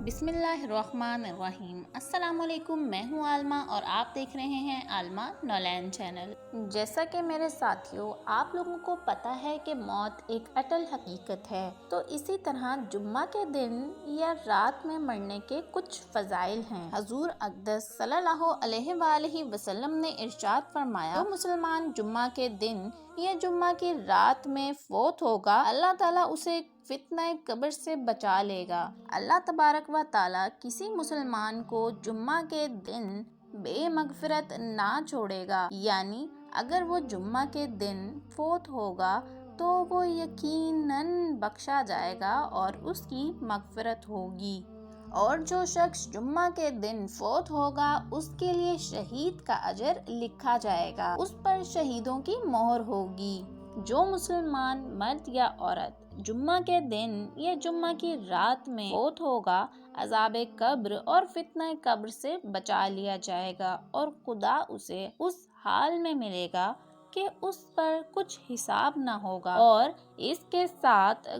बिस्मिल्लाहिर्रहमानिर्रहीम। अस्सलाम वालेकुम, मैं हूँ आलमा और आप देख रहे हैं आलमा नौलैंड चैनल। जैसा कि मेरे साथियों आप लोगों को पता है कि मौत एक अटल हकीकत है, तो इसी तरह जुम्मा के दिन या रात में मरने के कुछ फजाइल हैं। हजूर अक़दस सल्लल्लाहु अलैहि वसल्लम ने इरशाद फरमाया, जो मुसलमान जुम्मा के दिन या जुम्मा की रात में फौत होगा, अल्लाह ताला उसे फित्ना कब्र से बचा लेगा। अल्लाह तबारक व ताला किसी मुसलमान को जुम्मा के दिन बेमग़फ़िरत ना छोड़ेगा, यानी अगर वो जुम्मा के दिन फौत होगा तो वो यकीनन बख्शा जाएगा और उसकी मग़फ़िरत होगी। और जो शख्स जुम्मा के दिन फौत होगा उसके लिए शहीद का अजर लिखा जाएगा, उस पर शहीदों की मोहर होगी। जो मुसलमान मर्द या औरत जुम्मा के दिन या जुम्मा की रात में फौत होगा, अज़ाब कब्र और फितना कब्र से बचा लिया जाएगा और खुदा उसे उस हाल में मिलेगा कि उस पर कुछ हिसाब ना होगा और इसके साथ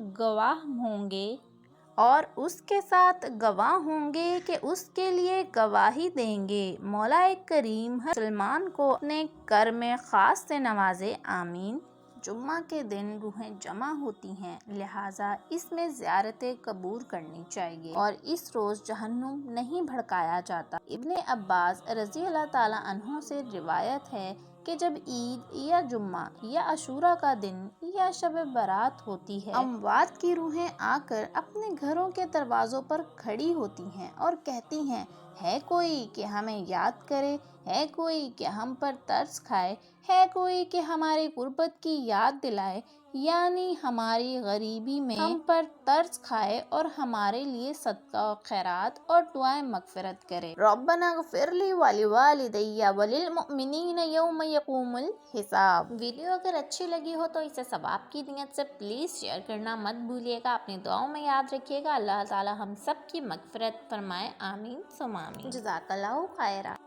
गवाह होंगे कि उसके लिए गवाही देंगे। मौला करीम हर मुसलमान को अपने कर में खास से नवाजे, आमीन। जुम्मा के दिन रूहें जमा होती हैं, लिहाजा इसमें ज़ियारत कबूर करनी चाहिए और इस रोज़ जहन्नुम नहीं भड़काया जाता। इब्ने अब्बास रज़ी अल्लाह ताला अन्हु से रिवायत है कि जब ईद या जुम्मा या अशूरा का दिन या शब बारात होती है, अमवात की रूहें आकर अपने घरों के दरवाज़ों पर खड़ी होती हैं और कहती हैं, है कोई कि हमें याद करे, है कोई कि हम पर तरस खाए, है कोई कि हमारी गुर्बत की याद दिलाए, यानी हमारी गरीबी में हम पर तरस खाए और हमारे लिए सदका और खैरात और दुआएं मग़फ़िरत करे। रब्बना ग़फ़िरली वलिवालिदैया वलिल मुअमिनीना यौम यक़ूमुल हिसाब। वीडियो अगर अच्छी लगी हो तो इसे सवाब की नियत से प्लीज़ शेयर करना मत भूलिएगा। अपनी दुआओं में याद रखिएगा। अल्लाह ताला हम सब की मग़फ़िरत फरमाए, आमीन सुम्मा आमीन। जज़ाकल्लाहु खैरा।